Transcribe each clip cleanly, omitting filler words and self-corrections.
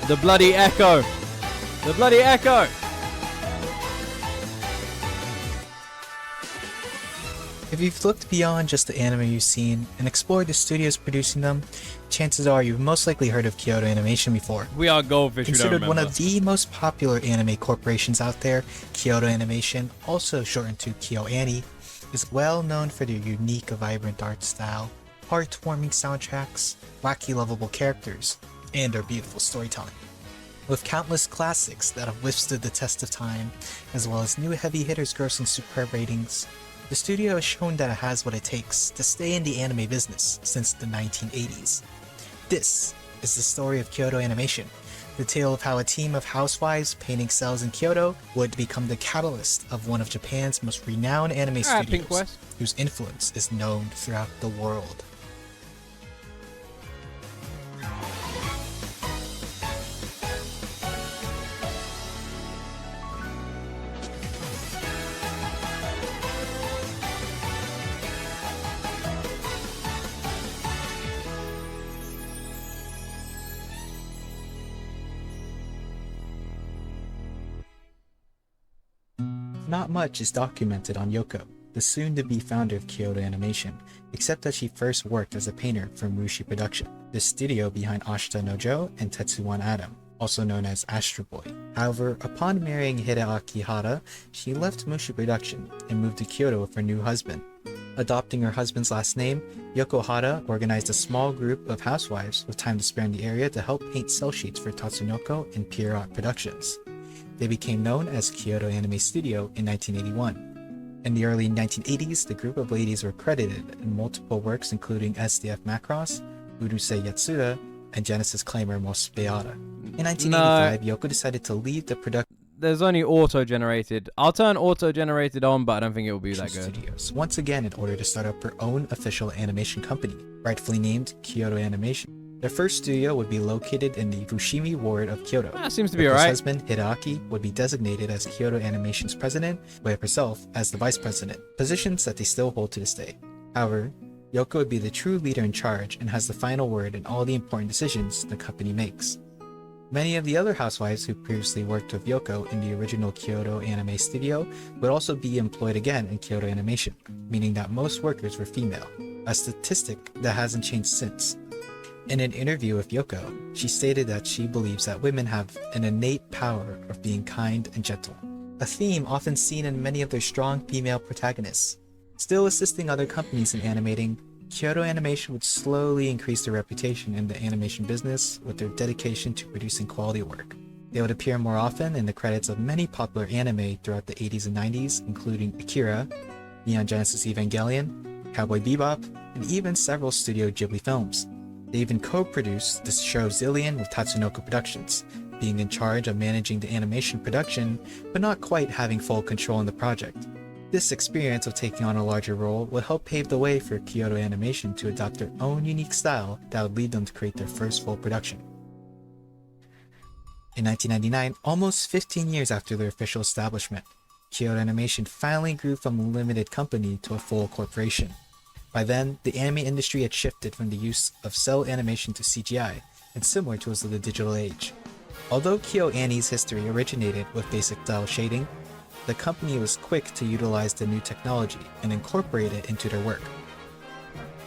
The bloody echo! The bloody echo! If you've looked beyond just the anime you've seen and explored the studios producing them, chances are you've most likely heard of Kyoto Animation before. We are goldfish, we don't Considered remember. one of the most popular anime corporations out there, Kyoto Animation, also shortened to KyoAni, is well known for their unique, vibrant art style, heartwarming soundtracks, wacky, lovable characters, and their beautiful storytelling. With countless classics that have withstood the test of time, as well as new heavy hitters grossing superb ratings, the studio has shown that it has what it takes to stay in the anime business since the 1980s. This is the story of Kyoto Animation, the tale of how a team of housewives painting cells in Kyoto would become the catalyst of one of Japan's most renowned anime studios, whose influence is known throughout the world. Not much is documented on Yoko, the soon-to-be founder of Kyoto Animation, except that she first worked as a painter for Mushi Production, the studio behind Ashita no Joe and Tetsuwan Atom, also known as Astro Boy. However, upon marrying Hideaki Hara, she left Mushi Production and moved to Kyoto with her new husband. Adopting her husband's last name, Yoko Hara organized a small group of housewives with time to spare in the area to help paint cell sheets for Tatsunoko and Pierrot Productions. They became known as Kyoto Anime Studio in 1981. In the early 1980s, the group of ladies were credited in multiple works including SDF Macross, Urusei Yatsura, and Genesis Claimer Mos Beata. In 1985, Yoko decided to leave the production. There's only auto-generated. I'll turn auto-generated on, but I don't think it will be that good. Studios once again in order to start up her own official animation company, rightfully named Kyoto Animation. Their first studio would be located in the Fushimi ward of Kyoto. That seems to be Yoko's alright. husband, Hideaki, would be designated as Kyoto Animation's president, with herself as the vice president, positions that they still hold to this day. However, Yoko would be the true leader in charge and has the final word in all the important decisions the company makes. Many of the other housewives who previously worked with Yoko in the original Kyoto Anime Studio would also be employed again in Kyoto Animation, meaning that most workers were female, a statistic that hasn't changed since. In an interview with Yoko, she stated that she believes that women have an innate power of being kind and gentle, a theme often seen in many of their strong female protagonists. Still assisting other companies in animating, Kyoto Animation would slowly increase their reputation in the animation business with their dedication to producing quality work. They would appear more often in the credits of many popular anime throughout the 80s and 90s, including Akira, Neon Genesis Evangelion, Cowboy Bebop, and even several Studio Ghibli films. They even co-produced the show Zillion with Tatsunoko Productions, being in charge of managing the animation production, but not quite having full control in the project. This experience of taking on a larger role would help pave the way for Kyoto Animation to adopt their own unique style that would lead them to create their first full production. In 1999, almost 15 years after their official establishment, Kyoto Animation finally grew from a limited company to a full corporation. By then, the anime industry had shifted from the use of cell animation to CGI, and similar to the digital age. Although KyoAni's history originated with basic style shading, the company was quick to utilize the new technology and incorporate it into their work.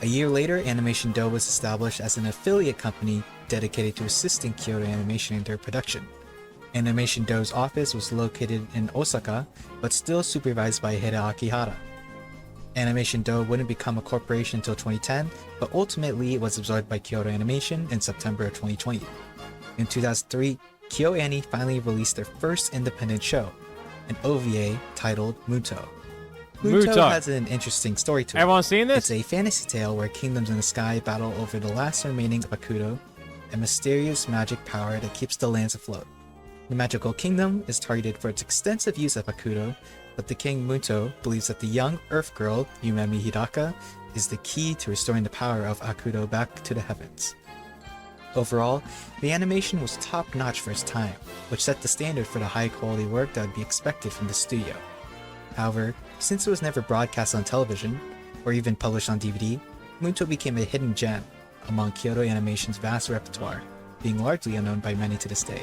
A year later, Animation Do was established as an affiliate company dedicated to assisting Kyoto Animation in their production. Animation Do's office was located in Osaka, but still supervised by Hideaki Hara. Animation Do wouldn't become a corporation until 2010, but ultimately it was absorbed by Kyoto Animation in September of 2020. In 2003, KyoAni finally released their first independent show, an OVA titled Muto. Muto has an interesting story to it. Everyone seen this? It's a fantasy tale where kingdoms in the sky battle over the last remaining of Akuto, a mysterious magic power that keeps the lands afloat. The magical kingdom is targeted for its extensive use of Akuto, but the king Muto believes that the young Earth girl, Yumemi Hidaka, is the key to restoring the power of Akuto back to the heavens. Overall, the animation was top-notch for its time, which set the standard for the high-quality work that would be expected from the studio. However, since it was never broadcast on television, or even published on DVD, Muto became a hidden gem among Kyoto Animation's vast repertoire, being largely unknown by many to this day.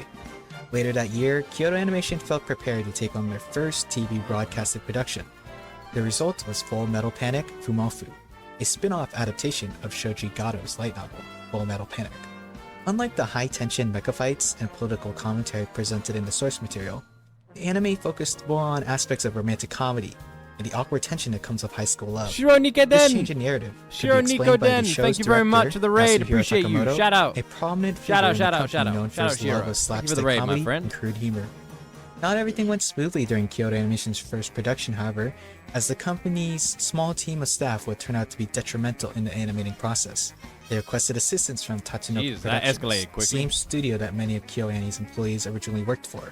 Later that year, Kyoto Animation felt prepared to take on their first TV broadcasted production. The result was Full Metal Panic Fumofu, a spin-off adaptation of Shoji Gato's light novel, Full Metal Panic. Unlike the high-tension mecha fights and political commentary presented in the source material, the anime focused more on aspects of romantic comedy and the awkward tension that comes with high school love. Shiro This Nikeden! change in narrative could be Shiro explained by the Nikoden! show's Thank you very much director, for the raid. Yasuhiro Appreciate you. Sakamoto, Shout out. a prominent figure Shout out, in the shout out, company shout out. known for Shout out, his love Shiro. of Thank you for slapstick the raid, my comedy friend. and crude humor. Not everything went smoothly during Kyoto Animation's first production, however, as the company's small team of staff would turn out to be detrimental in the animating process. They requested assistance from Tatsunoko Jeez, that Productions, escalated the quickly. same studio that many of KyoAni's employees originally worked for,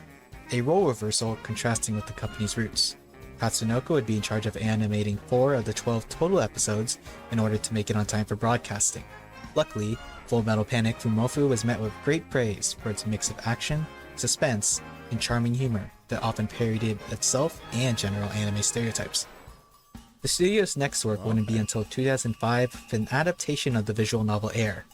a role reversal contrasting with the company's roots. Tatsunoko would be in charge of animating 4 of the 12 total episodes in order to make it on time for broadcasting. Luckily, Full Metal Panic Fumofu was met with great praise for its mix of action, suspense, and charming humor that often parodied itself and general anime stereotypes. The studio's next work wouldn't be until 2005 with an adaptation of the visual novel Air.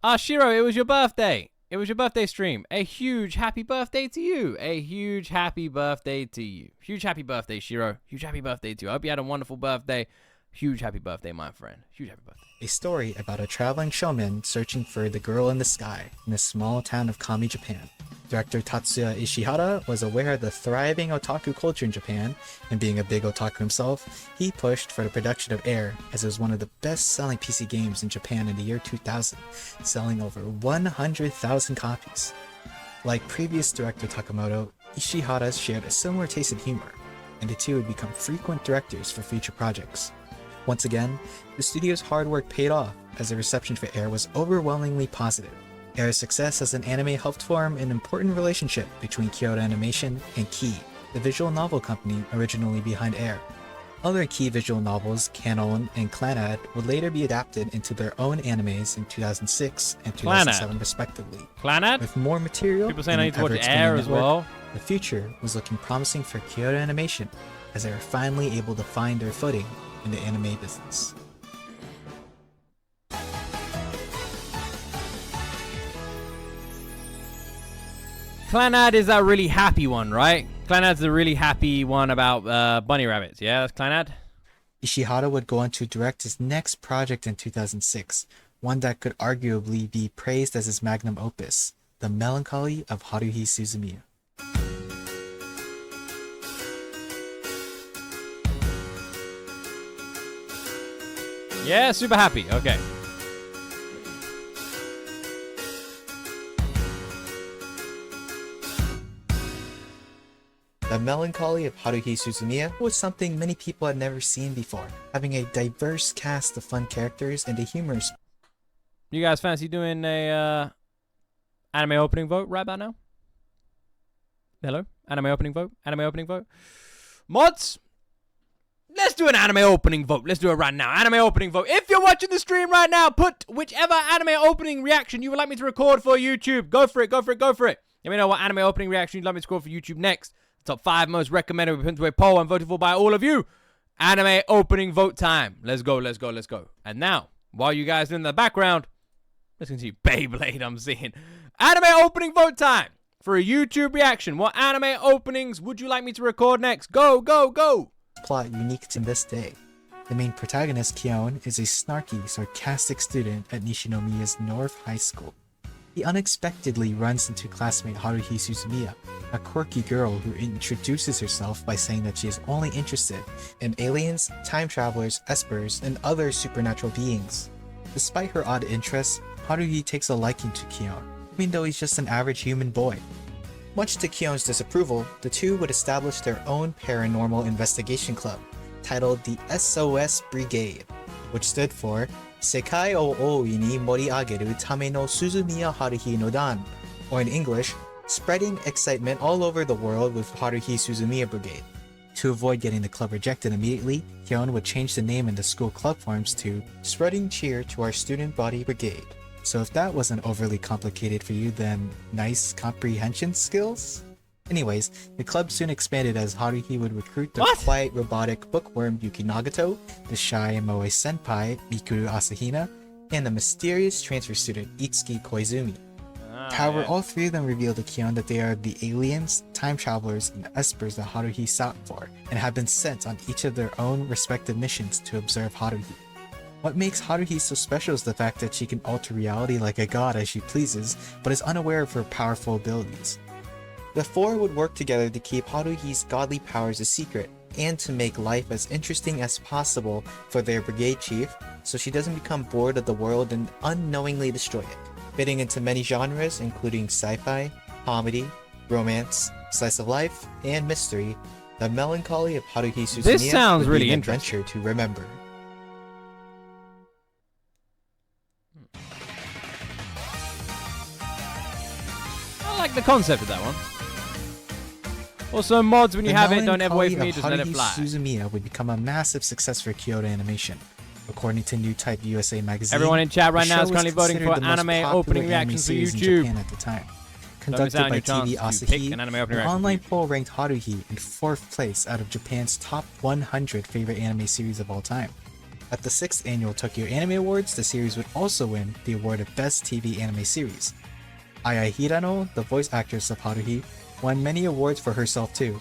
Ah, Shiro, it was your birthday. It was your birthday stream. A huge happy birthday to you. A huge happy birthday to you. Huge happy birthday, Shiro. Huge happy birthday to you. I hope you had a wonderful birthday. Huge happy birthday, my friend. Huge happy birthday. A story about a traveling showman searching for the girl in the sky in the small town of Kami, Japan. Director Tatsuya Ishihara was aware of the thriving otaku culture in Japan, and being a big otaku himself, he pushed for the production of Air as it was one of the best-selling PC games in Japan in the year 2000, selling over 100,000 copies. Like previous director Takamoto, Ishihara shared a similar taste in humor, and the two would become frequent directors for future projects. Once again, the studio's hard work paid off, as the reception for Air was overwhelmingly positive. Air's success as an anime helped form an important relationship between Kyoto Animation and Key, the visual novel company originally behind Air. Other Key visual novels, Canon and Clannad, would later be adapted into their own animes in 2006 and 2007 respectively. Clannad? With more material People saying I and need to watch ever-expanding Air as network, well. the future was looking promising for Kyoto Animation, as they were finally able to find their footing in the anime business. Clannad is that really happy one, right? Clannad's the really happy one about bunny rabbits. Yeah, that's Clannad? Ishihara would go on to direct his next project in 2006, one that could arguably be praised as his magnum opus, The Melancholy of Haruhi Suzumiya. Yeah, super happy. Okay. The Melancholy of Haruhi Suzumiya was something many people had never seen before, having a diverse cast of fun characters and a humorous. You guys fancy doing a anime opening vote right about now? Hello? Anime opening vote? Anime opening vote? Mods? Let's do an anime opening vote. Let's do it right now. Anime opening vote. If you're watching the stream right now, put whichever anime opening reaction you would like me to record for YouTube. Go for it, go for it, go for it. Let me know what anime opening reaction you'd like me to record for YouTube next. The top 5 most recommended will be put into a poll and voted for by all of you. Anime opening vote time. Let's go, let's go, let's go. And now, while you guys are in the background, let's continue. Beyblade, I'm seeing. Anime opening vote time for a YouTube reaction. What anime openings would you like me to record next? Go, go, go. Plot unique to this day. The main protagonist, Kyon, is a snarky, sarcastic student at Nishinomiya's North High School. He unexpectedly runs into classmate Haruhi Suzumiya, a quirky girl who introduces herself by saying that she is only interested in aliens, time travelers, espers, and other supernatural beings. Despite her odd interests, Haruhi takes a liking to Kyon, even though he's just an average human boy. Much to Kyon's disapproval, the two would establish their own paranormal investigation club, titled the SOS Brigade, which stood for Sekai o Oui ni Moriageru Tame no Suzumiya Haruhi no Dan, or in English, Spreading Excitement All Over the World with Haruhi Suzumiya Brigade. To avoid getting the club rejected immediately, Kyon would change the name in the school club forms to Spreading Cheer to Our Student Body Brigade. So if that wasn't overly complicated for you, then nice comprehension skills? Anyways, the club soon expanded as Haruhi would recruit the What? quiet, robotic bookworm Yuki Nagato, the shy moe senpai Mikuru Asahina, and the mysterious transfer student Itsuki Koizumi. However, yeah. all three of them reveal to Kyon that they are the aliens, time travelers, and espers that Haruhi sought for, and have been sent on each of their own respective missions to observe Haruhi. What makes Haruhi so special is the fact that she can alter reality like a god as she pleases, but is unaware of her powerful abilities. The four would work together to keep Haruhi's godly powers a secret, and to make life as interesting as possible for their brigade chief, so she doesn't become bored of the world and unknowingly destroy it. Fitting into many genres including sci-fi, comedy, romance, slice of life, and mystery, the melancholy of Haruhi Suzumiya This sounds would really be an interesting. adventure to remember. I like the concept of that one. Also, mods, when you The have it, don't ever wait for melancholy me, of just let it Haruhi fly. Suzumiya would become a massive success for Kyoto Animation. According to New Type USA magazine, Everyone in chat right the now show is was currently voting considered for the most anime popular opening anime reactions for series in YouTube. Japan at the time. Don't miss out Conducted on by your chance TV to pick Asahi, an anime an opening reaction. online poll ranked Haruhi in 4th place out of Japan's top 100 favorite anime series of all time. At the 6th annual Tokyo Anime Awards, the series would also win the award of Best TV Anime Series. Ai Hirano, the voice actress of Haruhi, won many awards for herself too.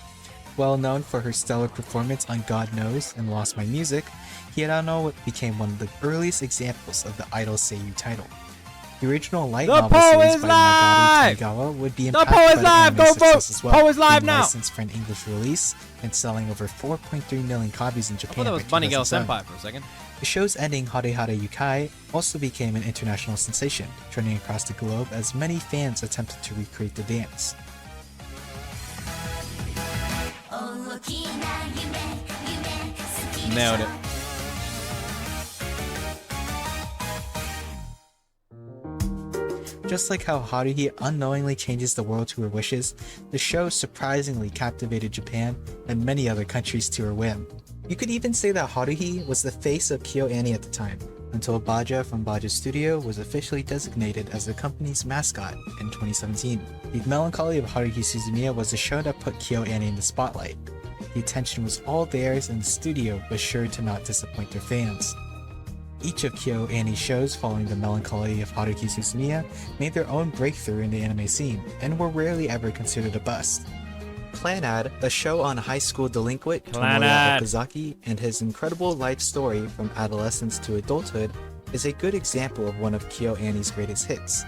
Well known for her stellar performance on God Knows and Lost My Music, Hirano became one of the earliest examples of the idol seiyuu title. The original light The novel poll series is by live! Nagaru Tanigawa would be The impacted poll is by the live! anime Go success vote! as well, Poll is live being now! licensed for an English release and selling over 4.3 million copies in I Japan thought that was by Bunny Girl 2007. Senpai for a second. The show's ending, Hare Hare Yukai, also became an international sensation, trending across the globe as many fans attempted to recreate the dance. Nailed it. Just like how Haruhi unknowingly changes the world to her wishes, the show surprisingly captivated Japan and many other countries to her whim. You could even say that Haruhi was the face of KyoAni at the time, until Baja from Baja Studio was officially designated as the company's mascot in 2017. The melancholy of Haruhi Suzumiya was the show that put KyoAni in the spotlight. The attention was all theirs and the studio was sure to not disappoint their fans. Each of KyoAni's shows following the melancholy of Haruhi Suzumiya made their own breakthrough in the anime scene and were rarely ever considered a bust. Clanad, a show on high school delinquent Tomoya Okazaki and his incredible life story from adolescence to adulthood, is a good example of one of KyoAni's greatest hits.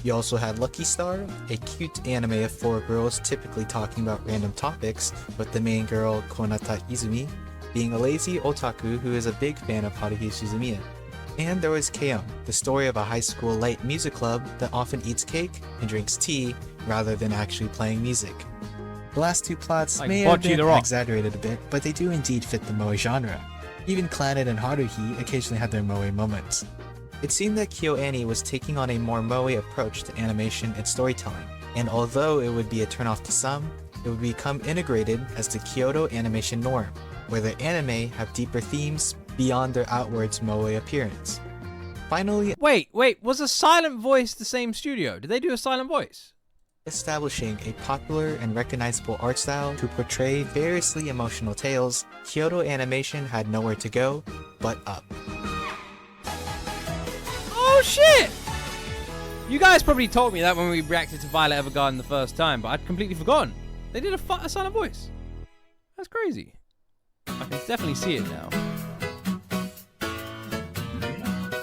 You also had Lucky Star, a cute anime of 4 girls typically talking about random topics, with the main girl, Konata Izumi, being a lazy otaku who is a big fan of Haruhi Suzumiya. And there was K.O.N, the story of a high school light music club that often eats cake and drinks tea rather than actually playing music. The last two plots Like may have Bocce the been Rock. exaggerated a bit, but they do indeed fit the moe genre. Even Clannad and Haruhi occasionally had their moe moments. It seemed that KyoAni was taking on a more moe approach to animation and storytelling, and although it would be a turnoff to some, it would become integrated as the Kyoto animation norm, where the anime have deeper themes beyond their outwards moe appearance. Finally, Wait, was a silent voice the same studio? Did they do a silent voice? establishing a popular and recognizable art style to portray variously emotional tales, Kyoto Animation had nowhere to go but up. Oh shit! You guys probably told me that when we reacted to Violet Evergarden the first time, but I'd completely forgotten. They did a silent voice. That's crazy. I can definitely see it now.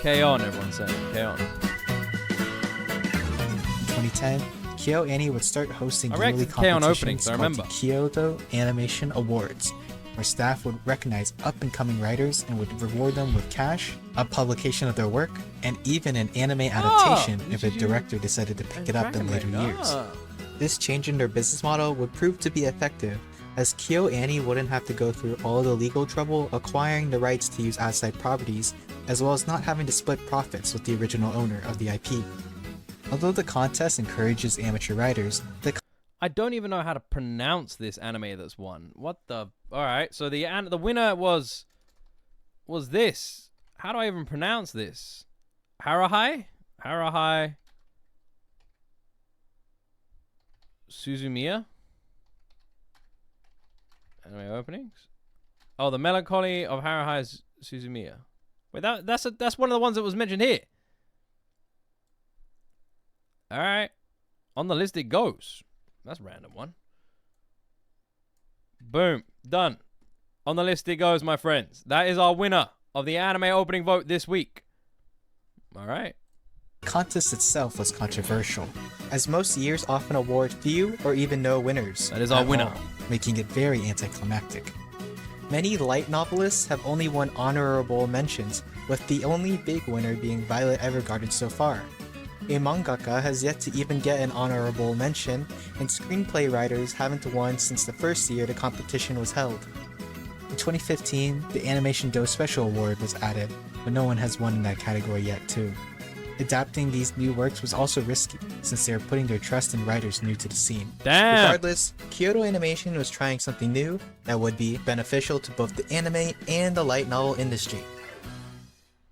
K-On, everyone's saying. K-On. In 2010, KyoAni would start hosting I yearly reacted to K-On competitions openings, I called the remember. Kyoto Animation Awards, where staff would recognize up-and-coming writers and would reward them with cash, a publication of their work, and even an anime adaptation if a director decided to pick it up in later years. This change in their business model would prove to be effective, as KyoAni wouldn't have to go through all the legal trouble acquiring the rights to use outside properties, as well as not having to split profits with the original owner of the IP. Although the contest encourages amateur writers, the I don't even know how to pronounce this anime that's won. What the... Alright, so the winner was this. How do I even pronounce this? Haruhi Suzumiya? Anime openings. Oh, the Melancholy of Haruhi Suzumiya. Wait, that's one of the ones that was mentioned here. All right, on the list it goes. That's a random one. Boom, done. On the list it goes, my friends. That is our winner of the anime opening vote this week. All right. The contest itself was controversial, as most years often award few or even no winners. That is our winner. all, making it very anticlimactic. Many light novelists have only won honorable mentions, with the only big winner being Violet Evergarden so far. A mangaka has yet to even get an honorable mention, and screenplay writers haven't won since the first year the competition was held. In 2015, the Animation Do Special Award was added, but no one has won in that category yet too. Adapting these new works was also risky, since they are putting their trust in writers new to the scene. Damn. Regardless, Kyoto Animation was trying something new that would be beneficial to both the anime and the light novel industry.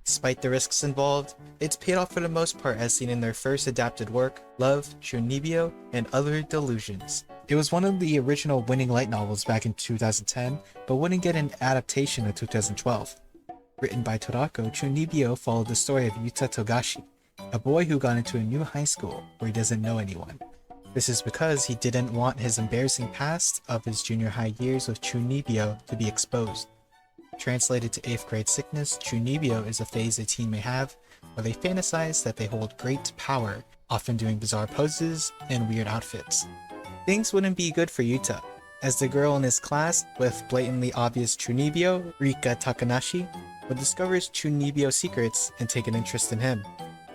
Despite the risks involved, it's paid off for the most part as seen in their first adapted work, Love, Chunibyo, and Other Delusions. It was one of the original winning light novels back in 2010, but wouldn't get an adaptation in 2012. Written by Torako, Chunibyo followed the story of Yuta Togashi, a boy who got into a new high school where he doesn't know anyone. This is because he didn't want his embarrassing past of his junior high years with Chunibyo to be exposed. Translated to 8th grade sickness, Chunibyo is a phase a teen may have where they fantasize that they hold great power, often doing bizarre poses and weird outfits. Things wouldn't be good for Yuta, as the girl in his class with blatantly obvious Chunibyo, Rika Takanashi, would discover Chunibyo's secrets and take an interest in him.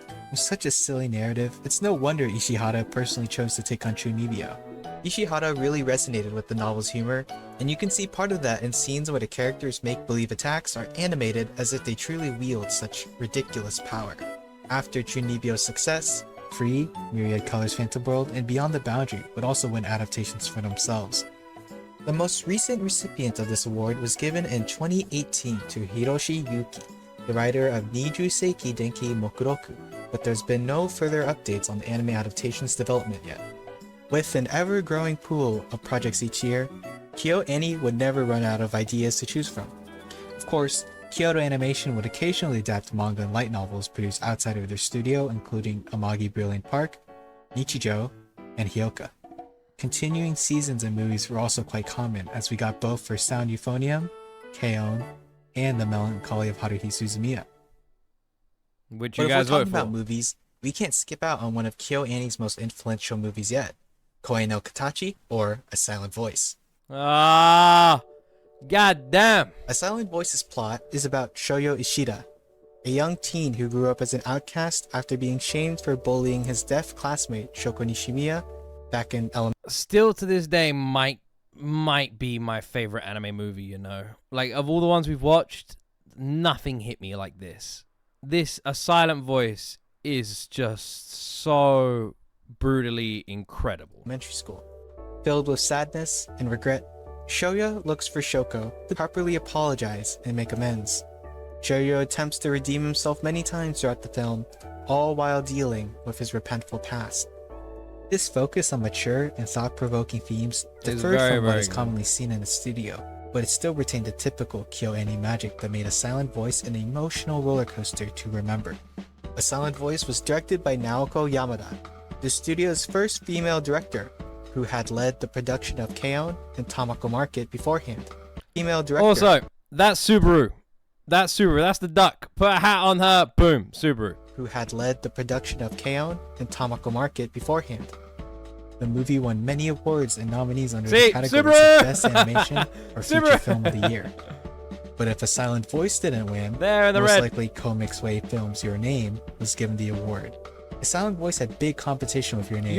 It was such a silly narrative, it's no wonder Ishihara personally chose to take on Chunibyo. Ishihara really resonated with the novel's humor, and you can see part of that in scenes where the characters' make-believe attacks are animated as if they truly wield such ridiculous power. After Chunibyo's success, Free, Myriad Colors Phantom World, and Beyond the Boundary would also win adaptations for themselves. The most recent recipient of this award was given in 2018 to Hiroshi Yuki, the writer of Niju Seiki Denki Mokuroku, but there's been no further updates on the anime adaptation's development yet. With an ever-growing pool of projects each year, KyoAni would never run out of ideas to choose from. Of course, Kyoto Animation would occasionally adapt manga and light novels produced outside of their studio, including Amagi Brilliant Park, Nichijou, and Hyoka. Continuing seasons and movies were also quite common, as we got both for Sound Euphonium, K-On!, and The Melancholy of Haruhi Suzumiya. Which But you if we're guys vote talking for? about movies, we can't skip out on one of KyoAni's most influential movies yet, Koe no Katachi, or A Silent Voice. Ah, god damn. A Silent Voice's plot is about Shoyo Ishida, a young teen who grew up as an outcast after being shamed for bullying his deaf classmate Shoko Nishimiya back in elementary. Still to this day might be my favorite anime movie, you know. Like, of all the ones we've watched, nothing hit me like this. This A Silent Voice is just so brutally incredible. School. Filled with sadness and regret, Shoyo looks for Shoko to properly apologize and make amends. Shoyo attempts to redeem himself many times throughout the film, all while dealing with his repentful past. This focus on mature and thought-provoking themes differed from what is commonly seen in the studio, but it still retained the typical KyoAni magic that made A Silent Voice an emotional roller coaster to remember. A Silent Voice was directed by Naoko Yamada, the studio's first female director, who had led the production of K-On! And Tamako Market beforehand. Female director. Also, that's Subaru. That's the duck. Put a hat on her. Boom. Subaru. Who had led the production of K-On! And Tamako Market beforehand. The movie won many awards and nominees under the categories of Best Animation or Feature Film of the Year. But if A Silent Voice didn't win, most likely Comics Way Films' Your Name was given the award. A Silent Voice had big competition with Your Name.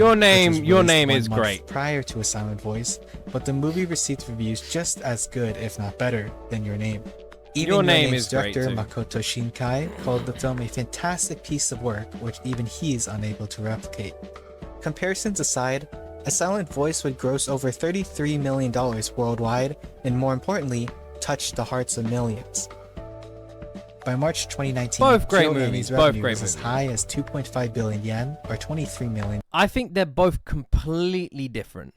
Your Name is great. Prior to A Silent Voice, but the movie received reviews just as good, if not better, than Your Name. Even Your Name's director Makoto Shinkai called the film a fantastic piece of work, which even he is unable to replicate. Comparisons aside, A Silent Voice would gross over $33 million worldwide, and more importantly, touch the hearts of millions. By March 2019, both great movies. Revenue was as high as 2.5 billion yen, or 23 million. I think they're both completely different.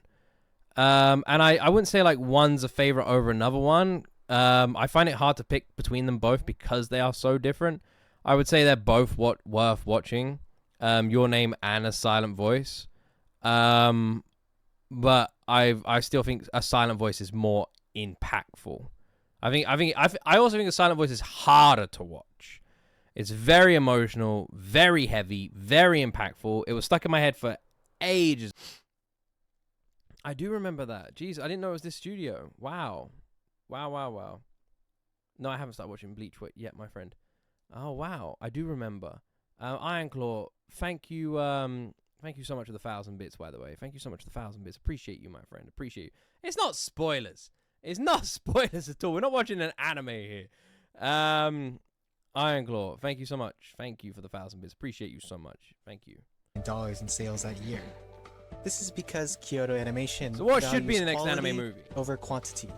And I wouldn't say like one's a favorite over another one. I find it hard to pick between them both because they are so different. I would say they're both worth watching. Your Name and A Silent Voice. But I still think A Silent Voice is more impactful. I also think A Silent Voice is harder to watch. It's very emotional, very heavy, very impactful. It was stuck in my head for ages. I do remember that. Jeez, I didn't know it was this studio. Wow. Wow. No, I haven't started watching Bleach yet, my friend. Oh, wow. I do remember. Ironclaw, thank you. Thank you so much for the 1,000 bits, by the way. Thank you so much for the 1,000 bits. Appreciate you, my friend. Appreciate you. It's not spoilers. It's not spoilers at all. We're not watching an anime here. Ironclaw, thank you so much. Thank you for the 1,000 bits. Appreciate you so much. Thank you. Dollars in sales that year. This is because Kyoto Animation So what should be the next quality anime movie? over quantity,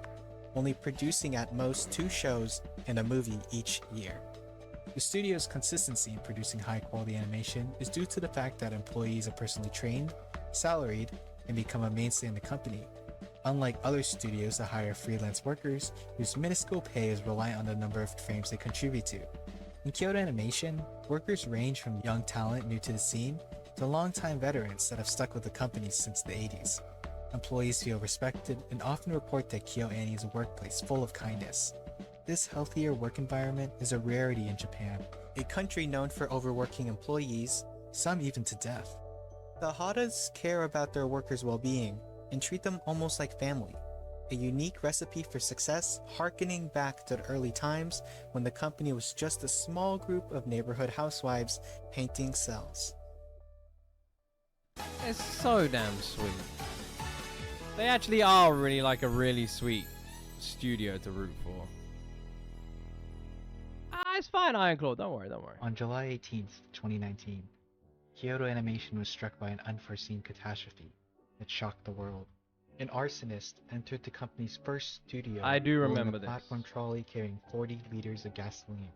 only producing at most 2 shows and a movie each year. The studio's consistency in producing high-quality animation is due to the fact that employees are personally trained, salaried, and become a mainstay in the company, unlike other studios that hire freelance workers whose minuscule pay is reliant on the number of frames they contribute to. In Kyoto Animation, workers range from young talent new to the scene to longtime veterans that have stuck with the company since the 80s. Employees feel respected and often report that KyoAni is a workplace full of kindness. This healthier work environment is a rarity in Japan, a country known for overworking employees, some even to death. The Hadas care about their workers' well-being and treat them almost like family, a unique recipe for success harkening back to the early times when the company was just a small group of neighborhood housewives painting cells. It's so damn sweet. They actually are really like a really sweet studio to root for. It's fine, Ironclaw. Don't worry. On July 18th, 2019, Kyoto Animation was struck by an unforeseen catastrophe that shocked the world. An arsonist entered the company's first studio I do pulling remember a this. platform trolley carrying 40 liters of gasoline.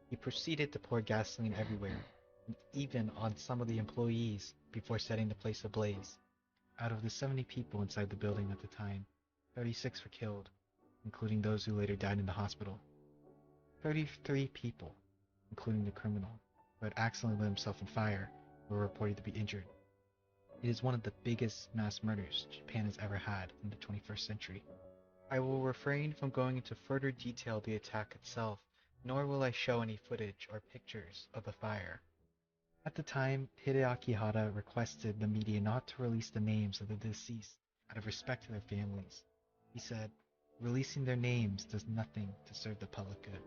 He proceeded to pour gasoline everywhere, and even on some of the employees, before setting the place ablaze. Out of the 70 people inside the building at the time, 36 were killed, including those who later died in the hospital. 33 people, including the criminal, who had accidentally lit himself on fire, were reported to be injured. It is one of the biggest mass murders Japan has ever had in the 21st century. I will refrain from going into further detail of the attack itself, nor will I show any footage or pictures of the fire. At the time, Hideaki Hara requested the media not to release the names of the deceased out of respect to their families. He said, "Releasing their names does nothing to serve the public good."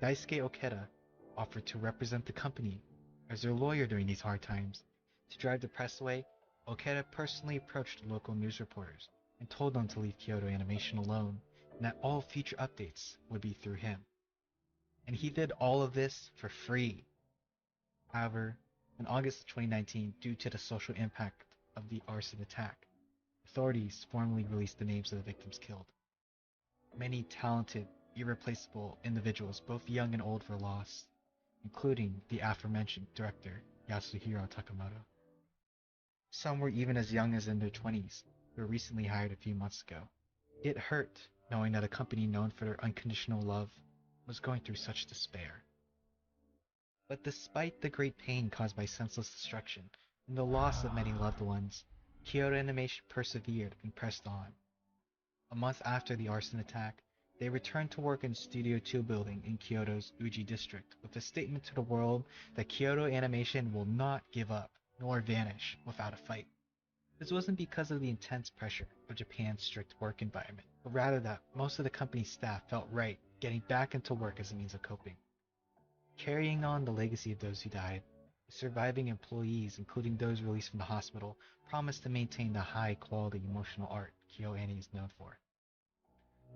Daisuke Okeda offered to represent the company as their lawyer during these hard times. To drive the press away, Okeda personally approached local news reporters and told them to leave Kyoto Animation alone and that all future updates would be through him. And he did all of this for free. However, in August of 2019, due to the social impact of the arson attack, authorities formally released the names of the victims killed. Many talented, irreplaceable individuals, both young and old, were lost, including the aforementioned director Yasuhiro Takamoto. Some were even as young as in their 20s, who were recently hired a few months ago. It hurt knowing that a company known for their unconditional love was going through such despair. But despite the great pain caused by senseless destruction and the loss of many loved ones, Kyoto Animation persevered and pressed on. A month after the arson attack, they returned to work in Studio 2 building in Kyoto's Uji district with a statement to the world that Kyoto Animation will not give up nor vanish without a fight. This wasn't because of the intense pressure of Japan's strict work environment, but rather that most of the company's staff felt right getting back into work as a means of coping. Carrying on the legacy of those who died, the surviving employees, including those released from the hospital, promised to maintain the high-quality emotional art KyoAni is known for.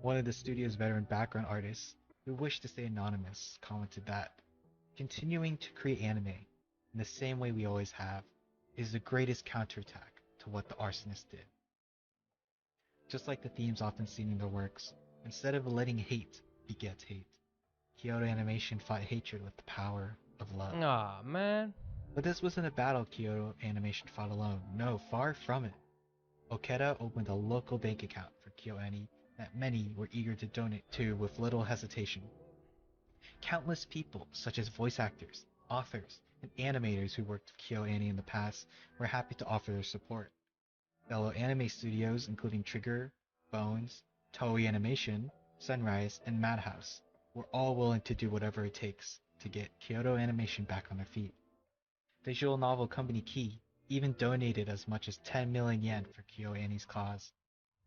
One of the studio's veteran background artists, who wished to stay anonymous, commented that, "Continuing to create anime, in the same way we always have, is the greatest counterattack to what the arsonist did." Just like the themes often seen in their works, instead of letting hate beget hate, Kyoto Animation fought hatred with the power of love. Aw, man. But this wasn't a battle Kyoto Animation fought alone. No, far from it. Okeda opened a local bank account for KyoAni that many were eager to donate to with little hesitation. Countless people, such as voice actors, authors, and animators who worked with KyoAni in the past, were happy to offer their support. Fellow anime studios including Trigger, Bones, Toei Animation, Sunrise, and Madhouse were all willing to do whatever it takes to get Kyoto Animation back on their feet. Visual novel company Key even donated as much as 10 million yen for KyoAni's cause.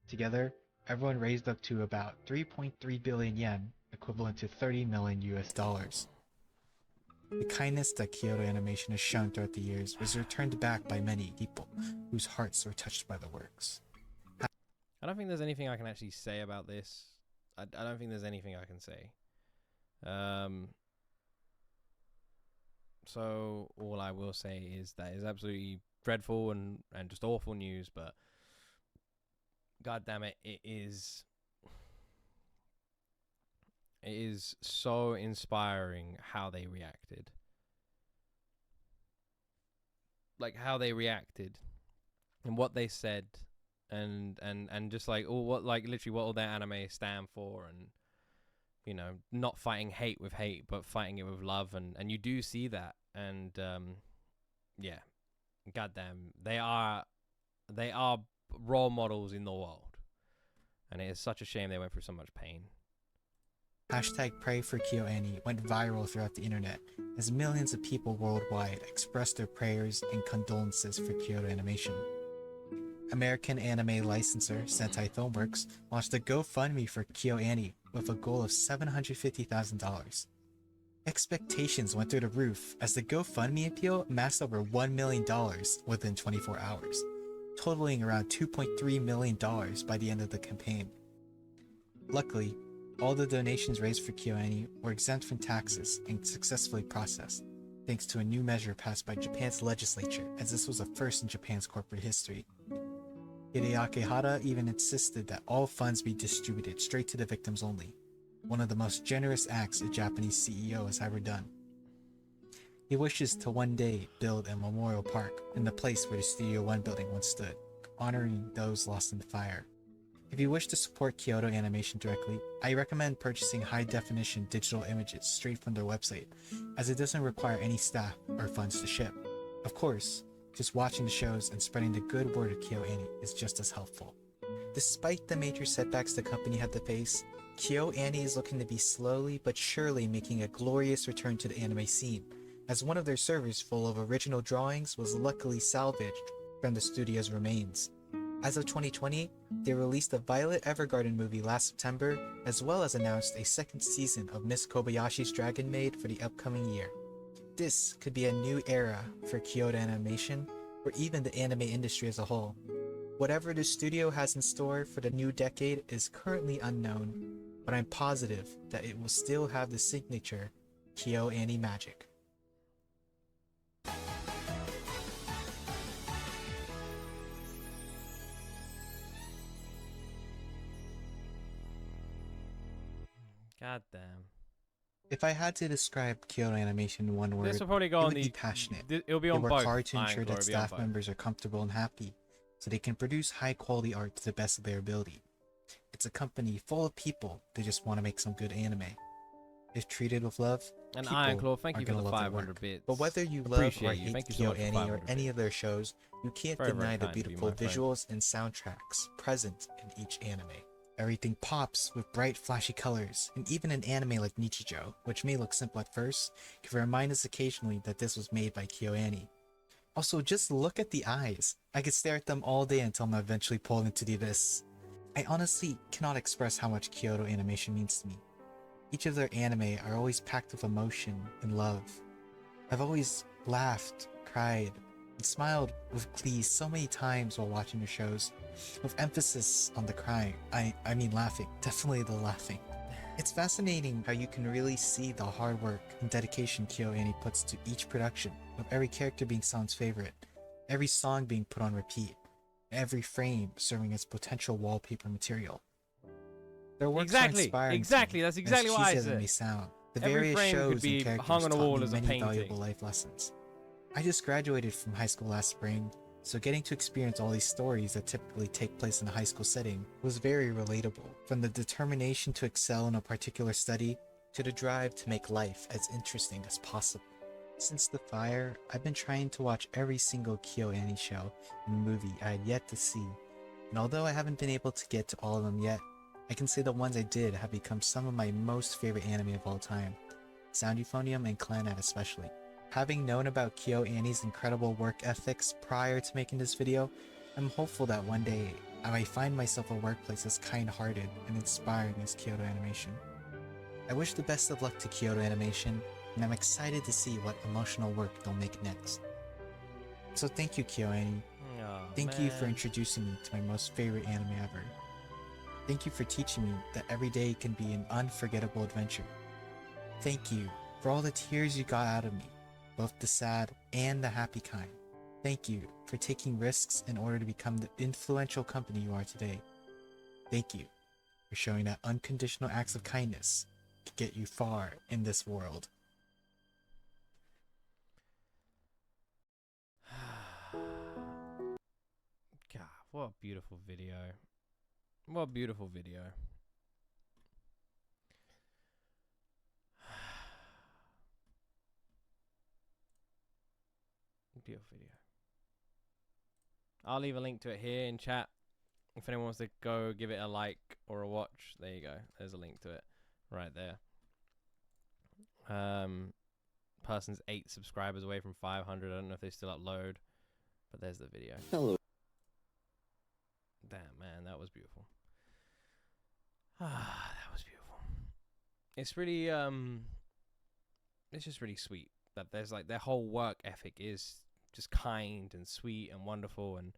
Together, everyone raised up to about 3.3 billion yen, equivalent to 30 million US dollars. The kindness that Kyoto Animation has shown throughout the years was returned back by many people whose hearts were touched by the works. I don't think there's anything I can actually say about this. I don't think there's anything I can say. So all I will say is that it's absolutely dreadful and just awful news, but god damn it, it is so inspiring how they reacted. Like how they reacted and what they said and just like all what like literally what all their anime stand for, and you know, not fighting hate with hate but fighting it with love, and you do see that, and yeah, goddamn, they are role models in the world, and it is such a shame they went through so much pain. Hashtag Pray for KyoAni went viral throughout the internet as millions of people worldwide expressed their prayers and condolences for Kyoto Animation. American anime licensor Sentai Filmworks launched a GoFundMe for KyoAni with a goal of $750,000. Expectations went through the roof as the GoFundMe appeal amassed over $1 million within 24 hours, totaling around $2.3 million by the end of the campaign. Luckily, all the donations raised for KyoAni were exempt from taxes and successfully processed, thanks to a new measure passed by Japan's legislature, as this was a first in Japan's corporate history. Hideaki Hara even insisted that all funds be distributed straight to the victims only, one of the most generous acts a Japanese CEO has ever done. He wishes to one day build a memorial park in the place where the Studio One building once stood, honoring those lost in the fire. If you wish to support Kyoto Animation directly, I recommend purchasing high-definition digital images straight from their website, as it doesn't require any staff or funds to ship. Of course, just watching the shows and spreading the good word of KyoAni is just as helpful. Despite the major setbacks the company had to face, KyoAni is looking to be slowly but surely making a glorious return to the anime scene, as one of their servers full of original drawings was luckily salvaged from the studio's remains. As of 2020, they released a Violet Evergarden movie last September, as well as announced a second season of Miss Kobayashi's Dragon Maid for the upcoming year. This could be a new era for Kyoto Animation, or even the anime industry as a whole. Whatever the studio has in store for the new decade is currently unknown, but I'm positive that it will still have the signature KyoAni magic. God damn. If I had to describe Kyoto Animation in one word, This will probably go it on would the be passionate. It'll be They on work both. hard to ensure It'll that be on staff both. members are comfortable and happy, so they can produce high-quality art to the best of their ability. It's a company full of people that just want to make some good anime. If treated with love, And people Iron Claw, thank are you for gonna the love their 500 work. bits. But whether you love Appreciate or you. hate Thank you so much for KyoAni or 500 any bits. of their shows, you can't Very, very deny the kind of you, beautiful my friend. visuals and soundtracks present in each anime. Everything pops with bright, flashy colors, and even an anime like Nichijou, which may look simple at first, can remind us occasionally that this was made by KyoAni. Also, just look at the eyes. I could stare at them all day until I'm eventually pulled into the abyss. I honestly cannot express how much Kyoto Animation means to me. Each of their anime are always packed with emotion and love. I've always laughed, cried, and smiled with glee so many times while watching their shows, with emphasis on the crying. I mean laughing, definitely the laughing. It's fascinating how you can really see the hard work and dedication KyoAni puts to each production, with every character being someone's favorite, every song being put on repeat, every frame serving as potential wallpaper material. Their works are inspiring. Exactly. That's exactly what I as cheesy as it said. may sound, the Every various frame could shows be and characters hung on a taught wall me as a many painting. valuable life lessons. I just graduated from high school last spring, So getting to experience all these stories that typically take place in a high school setting was very relatable. From the determination to excel in a particular study, to the drive to make life as interesting as possible. Since The Fire, I've been trying to watch every single KyoAni show and movie I had yet to see, and although I haven't been able to get to all of them yet, I can say the ones I did have become some of my most favorite anime of all time, Sound Euphonium and Clannad especially. Having known about KyoAni's incredible work ethics prior to making this video, I'm hopeful that one day I might find myself a workplace as kind-hearted and inspiring as Kyoto Animation. I wish the best of luck to Kyoto Animation, and I'm excited to see what emotional work they'll make next. So thank you, KyoAni. Thank you for introducing me to my most favorite anime ever. Thank you for teaching me that every day can be an unforgettable adventure. Thank you for all the tears you got out of me, both the sad and the happy kind. Thank you for taking risks in order to become the influential company you are today. Thank you for showing that unconditional acts of kindness can get you far in this world. God, what a beautiful video. What a beautiful video. Beautiful video. I'll leave a link to it here in chat. If anyone wants to go give it a like or a watch, there you go. There's a link to it right there. Person's 8 subscribers away from 500. I don't know if they still upload, but there's the video. Hello. Damn, man, that was beautiful. Ah, that was beautiful. It's really it's just really sweet that there's like their whole work ethic is just kind and sweet and wonderful, and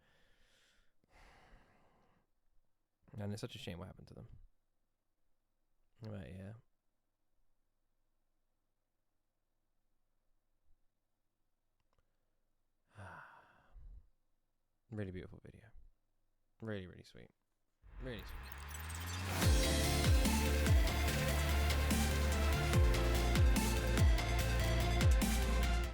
it's such a shame what happened to them. But yeah. Really beautiful video. Really, really sweet. Really sweet.